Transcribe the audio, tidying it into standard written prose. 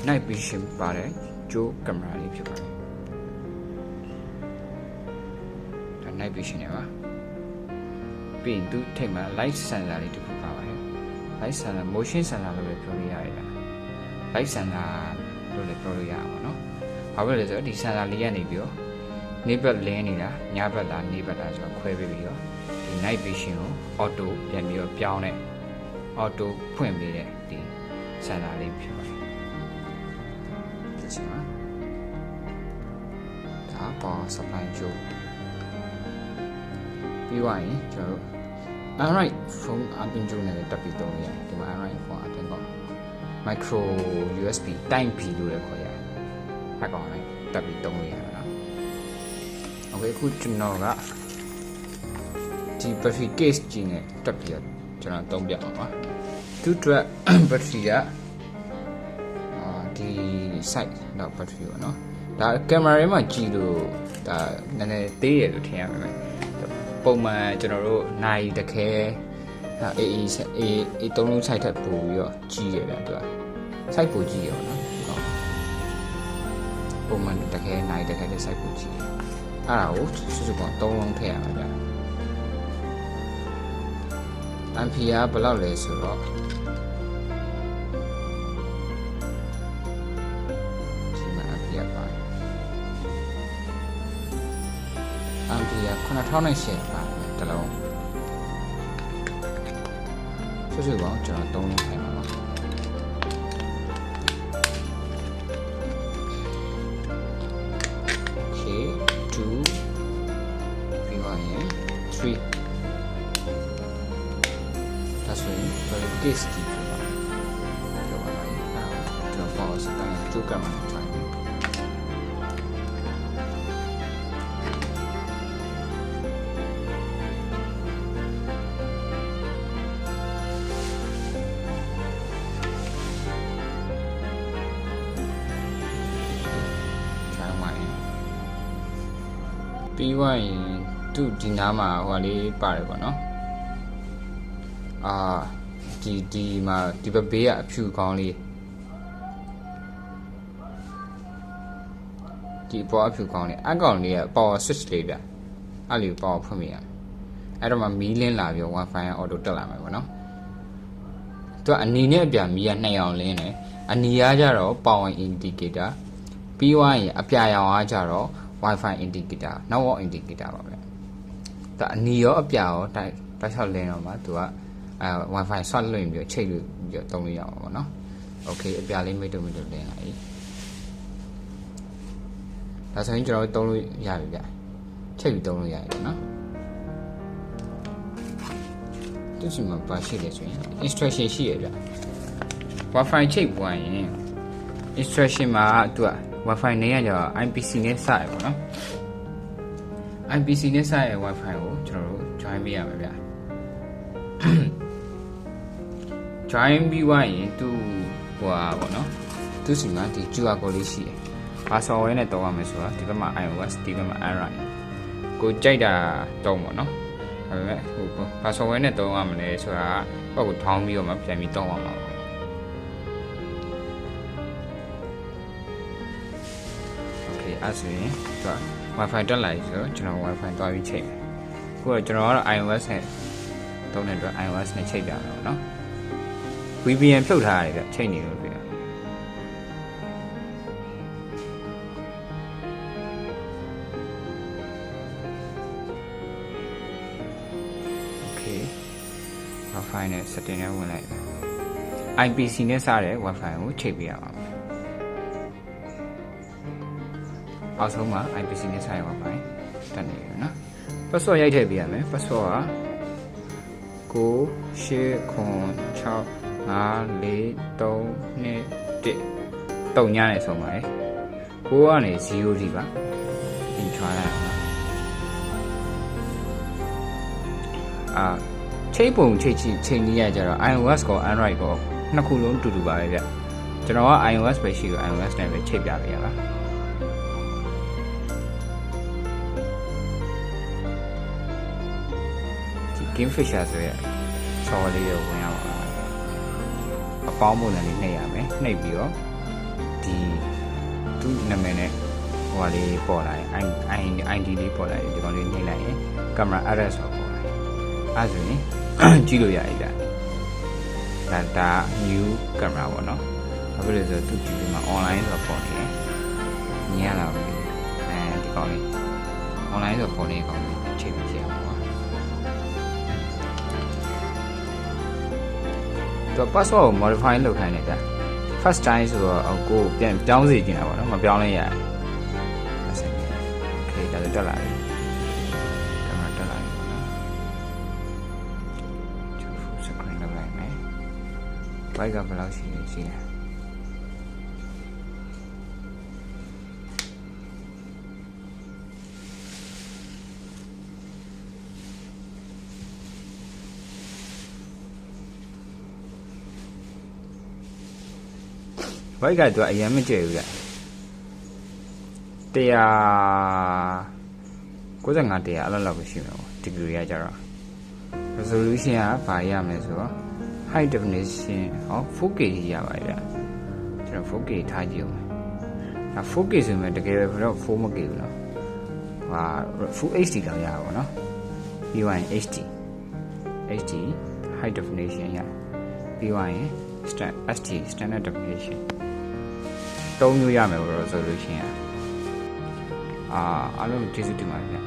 night vision ပါတယ်ကြိုးကင်မရာလေးဖြစ်ပါတယ်ဒါ night vision နဲ့ပါပြီးရင်သူထိတ်မှာ light sensor လေးတစ်ခုပါပါတယ် light sensor motion sensor လို့လည်းပြောလို့ရတယ်ဗျ light sensor လို့လည်းပြောလို့ရပါတော့ဘာဖြစ်လဲဆိုတော့ဒီ sensor လေးကနေပြီးတော့နေ့ဘက်လင်းနေတာညဘက်လားနေ့ဘက်လားဆိုတော့ခွဲပေးပြီးတော့ဒီ night vision ကို auto ပြန်ပြီးတော့ပြောင်းတဲ့ auto ဖွင့်ပေးတဲ့ဒီ sensor လေးဖြစ်ပါတယ်ဒီချိန်မှာဒါ power supply ကြိုးပြီးသွားရင်ကျွန်တော်တို့ Android phone အပြင်ကြိုးနဲ့တက်ပြီးသုံးရတယ်ဒီမှာ Android phone အပြင်က micro USB Type B လို့လည်းခေါ်ရတယ်။အဲ့ကောင်လည်းတက်ပြီးသုံးလို့ရတယ်နော်။ Okay အခုကျွန်တော်ကဒီ battery case ကြီးနဲ့တက်ပြီးတော့ကျွန်တော်သုံးပြအောင်ပါ။သူ့အတွက် battery ကဒီ site တော့ battery ပေါ့နော်။ဒါကင်မရာထဲမှာကြည့်လို့ဒါနည်းနည်းသေးရလို့ထင်ရပါမယ်။ပုံမှန်ကျွန်တော်တို့နိုင်တခဲအေးသုံးလုံး site ထက်ပိုပြီးတော့ကြီးရတယ်သူက site ပိုကြီးရပါတော့ပုံမှန်တခဲနိုင်တခဲတဲ့ site ပိုကြီးအဲ့ဒါကိုစုစုပေါင်း3လုံးထည့်ရမှာဗျ ampere ဘယ်လောက်လဲဆိုတော့ဒီမှာ ampere ပါ ampere 9000ပါတလုံးစုစုပေါင်းကျွန်တော်3လုံးထည့်မှာပါcase ကြီးဖြစ်ပါတယ်ပြောပါမယ်ကျွန်တော် power supply ကြိုးကင်မရာ try မယ် ပြီးွားရင်သူ့ဒီနားမှာဟိုလေးပါတယ်ပေါ့နော်ဒီမှာဒီဘက်ဘေးကအဖြူကောင်းလေးဒီပေါ်အဖြူကောင်းလေးအကောင်လေးက power switch လေးဗျအဲ့လေး power ဖွင့်မိရအဲ့တော့မှမီးလင်းလာပြီး wifi က auto တက်လာမှာပေါ့နော်သူကအနီနဲ့အပြမီးက2အောင်လင်းတယ်အနီကကြတော့ power indicator ပြီးွားရင်အပြရောင်ကကြတော့ wifi indicator network indicator ပါဗျဒါအနီရောအပြရောတိုက်လျှောက်လင်းတော့မှသူကwifi ဆွတ်လွှင့်ပြီးချိတ်လို့ပြီးတော့သုံးလို့ရအောင်ပေါ့နော် okay အပြလေးမိတ်တုံလင်းလိုက်ဒါဆိုရင်ကျွန်တော်သုံးလို့ရပြီဗျချိတ်ပြီးသုံးလို့ရတယ်နော်သူစီမှာပါရှိတယ်ဆိုရင် instruction ရှိရဗျ wifi ချိတ်ပွားရင် instruction မှာသူက wifi နဲ့ရကြတော့ IPC နဲ့စရပေါ့နော် IPC နဲ့စရ wifi ကိုကျွန်တော်တို့ join ပေးရမှာဗျjoin ပြီးွားရင်သူဟိုပါပေါ့နော်သူစီမှာဒီ QR code လေးရှိတယ်။ဘာ software နဲ့တောင်းရမယ်ဆိုတာဒီဘက်မှာ iOS ဒီဘက်မှာ Android ကိုကြိုက်တာတောင်းပေါ့နော်။ဒါပေမဲ့ဟိုဘာ software နဲ့တောင်းရမလဲဆိုတာဟိုကိုထောင်းပြီးတော့မှပြန်ပြီးတောင်းရမှာပေါ့။ Okay အဲ့ဆိုရင်သူက Wi-Fi တက်လာပြီဆိုတော့ကျွန်တော် Wi-Fi တွားပြီးချိန်မယ်။အခုတော့ကျွန်တော်ကတော့ iOS နဲ့တုံးတဲ့အတွက် iOS နဲ့ချိန်ပြမယ်ပေါ့နော်။ VPN ဖြုတ်ထားရတယ်ဗျချိန်နေလို့တွေ့ရโอเค Wi-Fi နဲ့ setting နဲ့ဝင်လိုက် IPC နဲ့စတဲ့ Wi-Fi ကိုချိန်ပြရအောင်အောက်ဆုံးမှာ IPC နဲ့စတဲ့ Wi-Fi တက်နေတယ်နော် password ရိုက်ထည့်ပေးရမယ် password က989654321တုံညာနဲ့ဆုံးပါတယ်9ကနေ0ဒီပါသင်ချွာလိုက်အောင်ချိတ်ပုံချိန်နည်းရကြတော့ iOS ကို Android ကိုနှစ်ခုလုံးတူတူပါပဲဗျကျွန်တော်က iOS ပဲရှိလို့ iOS နဲ့ပဲချိန်ပြပေးရပါgame fisher ဆိုရဆော်လေးကိုဝင်ရပါမယ်အပေါင်းပုံစံလေးနှိပ်ရမယ်နှိပ်ပြီးတော့ ဒီသူ့နာမည်နဲ့ဟိုလေးပေါ်လာရင် ID လေးပေါ်လာရင်ဒီကောင်လေးနှိမ့်လိုက်ရင်ကင်မရာ address ဆိုပေါ်လာတယ်အဲ့ဆိုရင်ကြည့်လို့ရပြီဒါ new camera ပေါ့နော်ဘာဖြစ်လဲဆိုတော့သူဒီမှာ online ဆိုပေါ်နေတယ်မြင်ရလားဒီကောင်လေး online ဆိုပေါ်နေကောင်လေးချိန်ပြရမှာပါတော့ password ကို modify လုပ်ခိုင်းလိုက်တာ first time ဆိုတော့ကိုပြန်ပြောင်းစီကျင်တာပေါ့နော်မပြောင်းလဲရတယ်โอเคဒါဆိုတက်လာပြီကင်မရာတက်လာပြီပေါ့နော် full screen လုပ်လိုက်မယ် white ကဘယ်လောက်ရှိလဲရှိတယ်white ကတော့အရင်မကြည့်ဘူးဗျ195 100အဲ့လောက်ပဲရှိမှာပေါ့ဒီလိုရကြတော့ resolution ကဘာရမလဲဆိုတော့ high definition 4K ကြီးရပါတယ်ဗျကျွန်တော် 4K ထားကြည့်အောင်ဒါ 4K ဆိုရင်တကယ်ပဲတော့ 4 မ K ဘူးနော်ဟာ full HD လောက်ရပါဘောနော်ပြီးရင် HD high definition ရပြီးရင် standard definition 3မျိုးရမယ်ပေါ့ resolution ရအားလုံးကျေးဇူးတင်ပါတယ်